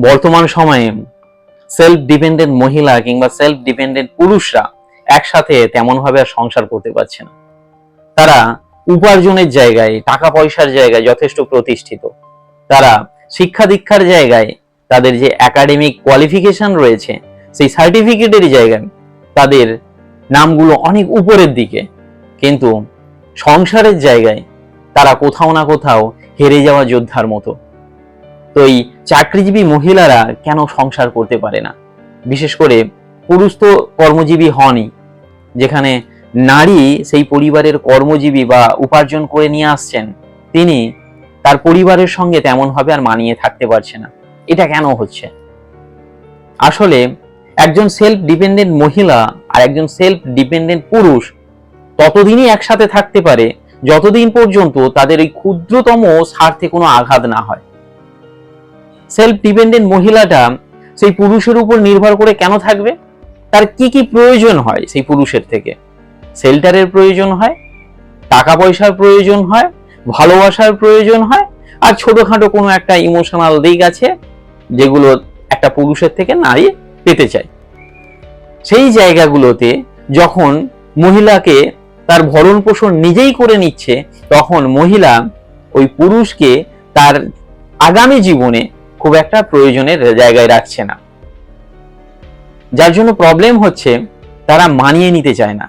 বর্তমান সময়ে self dependent মহিলা কিংবা সেলফ ডিপেন্ডেন্ট পুরুষরা একসাথে তেমন ভাবে আর সংসার করতে পারছে না। তারা উপার্জনের জায়গায়, টাকা পয়সার জায়গায় যথেষ্ট প্রতিষ্ঠিত। তারা শিক্ষা দীক্ষার জায়গায়, তাদের যে একাডেমিক কোয়ালিফিকেশন রয়েছে সেই সার্টিফিকেটের জায়গায় তাদের নামগুলো অনেক উপরের দিকে, কিন্তু সংসারের জায়গায় তারা কোথাও না কোথাও হেরে যাওয়া যোদ্ধার মতো। তো এই চাকরিজীবী মহিলারা কেন সংসার করতে পারে না? বিশেষ করে পুরুষ তো কর্মজীবী হনই, যেখানে নারী সেই পরিবারের কর্মজীবী বা উপার্জন করে নিয়ে আসছেন, তিনি তার পরিবারের সঙ্গে তেমন ভাবে আর মানিয়ে থাকতে পারছে না। এটা কেন হচ্ছে? আসলে একজন সেলফ ডিপেন্ডেন্ট মহিলা আর একজন সেলফ ডিপেন্ডেন্ট পুরুষ ততদিনই একসাথে থাকতে পারে যতদিন পর্যন্ত তাদের এই ক্ষুদ্রতম স্বার্থে কোনো আঘাত না হয়। সেলফ ডিপেন্ডেন্ট মহিলাটা সেই পুরুষের উপর নির্ভর করে কেন থাকবে? তার কি কি প্রয়োজন হয় সেই পুরুষের থেকে? শেল্টারের প্রয়োজন হয়, টাকা পয়সার প্রয়োজন হয়, ভালোবাসার প্রয়োজন হয়, আর ছোটখাটো কোনো একটা ইমোশনাল দিক আছে যেগুলো একটা পুরুষের থেকে নারী পেতে চায়। সেই জায়গাগুলোতে যখন মহিলাকে তার ভরণ পোষণ নিজেই করে নিচ্ছে, তখন মহিলা ওই পুরুষকে তার আগামী জীবনে খুব একটা প্রয়োজনের জায়গায় রাখছে না। যার জন্য প্রবলেম হচ্ছে, তারা মানিয়ে নিতে চায় না,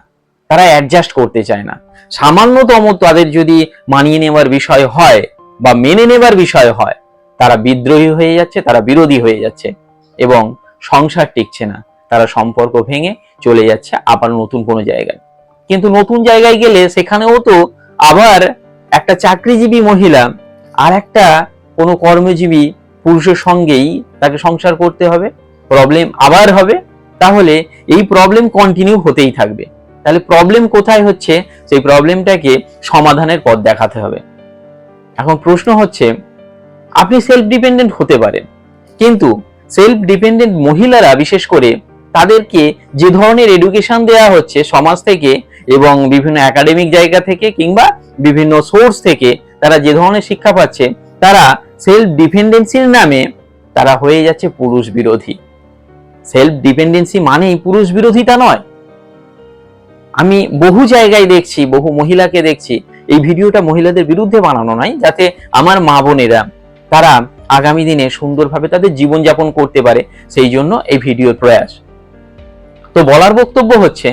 তারা অ্যাডজাস্ট করতে চায় না। সামান্যতম তাদের যদি মানিয়ে নেওয়ার বিষয় হয় বা মেনে নেবার বিষয় হয়, তারা বিদ্রোহী হয়ে যাচ্ছে, তারা বিরোধী হয়ে যাচ্ছে এবং সংসার টিকছে না। তারা সম্পর্ক ভেঙে চলে যাচ্ছে আবার নতুন কোনো জায়গায়। কিন্তু নতুন জায়গায় গেলে সেখানেও তো আবার একটা চাকরিজীবী মহিলা আর একটা কোনো কর্মজীবী পুরুষের সঙ্গেই তাকে সংসার করতে হবে, প্রবলেম আবার হবে। তাহলে এই প্রবলেম কন্টিনিউ হতেই থাকবে। তাহলে প্রবলেম কোথায় হচ্ছে? সেই প্রবলেমটাকে সমাধানের পথ দেখাতে হবে। এখন প্রশ্ন হচ্ছে, আপনি সেলফ ডিপেন্ডেন্ট হতে পারেন, কিন্তু সেলফ ডিপেন্ডেন্ট মহিলারা বিশেষ করে তাদেরকে যে ধরনের এডুকেশন দেওয়া হচ্ছে সমাজ থেকে এবং বিভিন্ন একাডেমিক জায়গা থেকে কিংবা বিভিন্ন সোর্স থেকে, তারা যে ধরনের শিক্ষা পাচ্ছে, তারা সেলফ ডিপেন্ডেন্সির নামে তারা হয়ে যাচ্ছে পুরুষ বিরোধী। সেলফ ডিপেন্ডেন্সি মানেই পুরুষ বিরোধিতা নয়। আমি বহু জায়গায় দেখছি, বহু মহিলাকে দেখছি, এই ভিডিওটা মহিলাদের বিরুদ্ধে বানানো নয়, যাতে আমার মা বোনেরা তারা আগামী দিনে সুন্দরভাবে তাদের জীবনযাপন করতে পারে, সেই জন্য এই ভিডিওর প্রয়াস। তো বলার বক্তব্য হচ্ছে,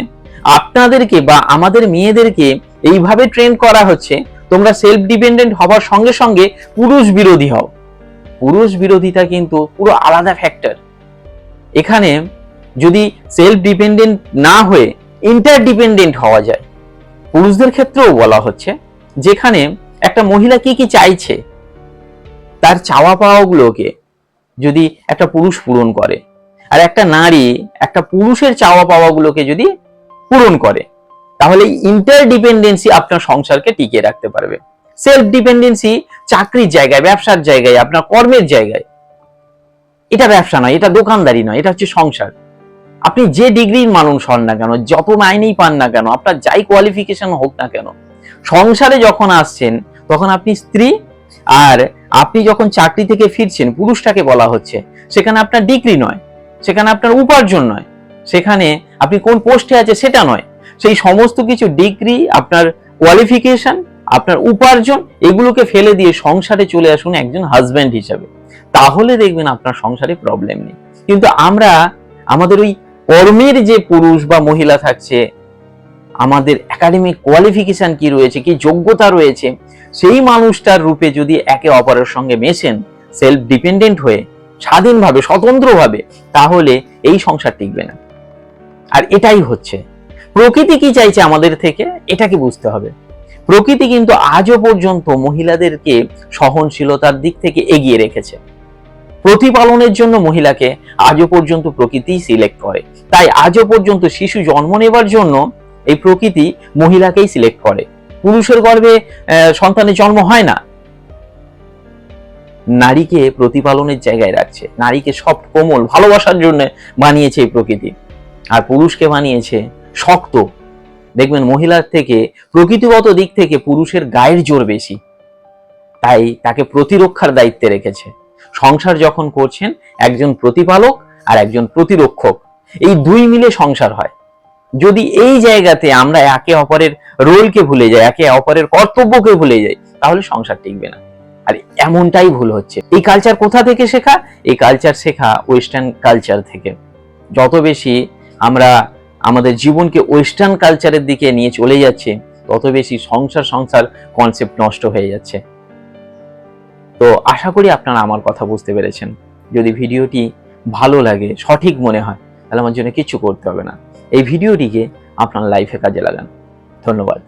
আপনাদেরকে বা আমাদের মেয়েদেরকে এইভাবে ট্রেন করা হচ্ছে, তোমরা সেলফ ডিপেন্ডেন্ট হবার সঙ্গে সঙ্গে পুরুষ বিরোধী হও। পুরুষ বিরোধিতা কিন্তু পুরো আলাদা ফ্যাক্টর। এখানে যদি সেলফ ডিপেন্ডেন্ট না হয়ে ইন্টারডিপেন্ডেন্ট হওয়া যায়, পুরুষদের ক্ষেত্রেও বলা হচ্ছে, যেখানে একটা মহিলা কি কি চাইছে, তার চাওয়া পাওয়াগুলোকে যদি একটা পুরুষ পূরণ করে, আর একটা নারী একটা পুরুষের চাওয়া পাওয়াগুলোকে যদি পূরণ করে, তাহলে ইন্টারডিপেন্ডেন্সি আপনার সংসারকে টিকিয়ে রাখতে পারবে। সেলফ ডিপেন্ডেন্সি চাকরির জায়গায়, ব্যবসার জায়গায়, আপনার কর্মের জায়গায়, এটা ব্যবসা নয়, এটা দোকানদারি নয়, এটা হচ্ছে সংসার। আপনি যে ডিগ্রির মানুষ হন না কেন, যত মাইনেই পান না কেন, আপনার যাই কোয়ালিফিকেশন হোক না কেন, সংসারে যখন আসছেন তখন আপনি স্ত্রী, আর আপনি যখন চাকরি থেকে ফিরছেন, পুরুষটাকে বলা হচ্ছে, সেখানে আপনার ডিগ্রি নয়, সেখানে আপনার উপার্জন নয়, সেখানে আপনি কোন পোস্টে আছে সেটা নয়, সেই সমস্ত কিছু ডিগ্রি, আপনার কোয়ালিফিকেশন, আপনার উপার্জন, এগুলোকে ফেলে দিয়ে সংসারে চলে আসুন একজন হাজব্যান্ড হিসাবে। তাহলে দেখবেন আপনার সংসারে প্রবলেম নেই। কিন্তু আমরা আমাদের ওই কর্মের যে পুরুষ বা মহিলা থাকছে, আমাদের একাডেমিক কোয়ালিফিকেশন কি রয়েছে, কি যোগ্যতা রয়েছে, সেই মানুষটার রূপে যদি একে অপরের সঙ্গে মেশেন সেলফ ডিপেন্ডেন্ট হয়ে, স্বাধীনভাবে, স্বতন্ত্রভাবে, তাহলে এই সংসার টিকবে না। আর এটাই হচ্ছে। প্রকৃতি কি চাইছে আমাদের থেকে, এটাকে বুঝতে হবে। প্রকৃতি কিন্তু আজও পর্যন্ত মহিলাদেরকে সহনশীলতার দিক থেকে এগিয়ে রেখেছে। প্রতিপালনের জন্য মহিলাকে আজও পর্যন্ত প্রকৃতি সিলেক্ট করে। তাই আজও পর্যন্ত শিশু জন্ম নেবার জন্য এই প্রকৃতি মহিলাকেই সিলেক্ট করে। পুরুষের গর্ভে সন্তানের জন্ম হয় না। নারীকে প্রতিপালনের জায়গায় রাখছে, নারীকে সফট, কোমল, ভালোবাসার জন্য বানিয়েছে এই প্রকৃতি, আর পুরুষকে বানিয়েছে শক্ত। দেখবেন মহিলার থেকে প্রকৃতিগত দিক থেকে পুরুষের গায়ের জোর বেশি, তাই তাকে প্রতিরক্ষার দায়িত্বে রেখেছে। সংসার যখন করছেন, একজন প্রতিপালক আর একজন প্রতিরক্ষক, এই দুই মিলে সংসার হয়। যদি এই জায়গাতে আমরা একে অপরের রোলকে ভুলে যাই, একে অপরের কর্তব্যকে ভুলে যাই, তাহলে সংসার টিকবে না। আর এমনটাই ভুল হচ্ছে। এই কালচার কোথা থেকে শেখা? এই কালচার শেখা ওয়েস্টার্ন কালচার থেকে। যত বেশি আমরা আমাদের জীবনকে ওয়েস্টার্ন কালচারের দিকে নিয়ে চলে যাচ্ছে, তত বেশি সংসার কনসেপ্ট নষ্ট হয়ে যাচ্ছে। তো আশা করি আপনারা আমার কথা বুঝতে পেরেছেন। যদি ভিডিওটি ভালো লাগে, সঠিক মনে হয়, তাহলে আমার জন্য কিছু করতে হবে না, এই ভিডিওটিকে আপনার লাইফে কাজে লাগান। ধন্যবাদ।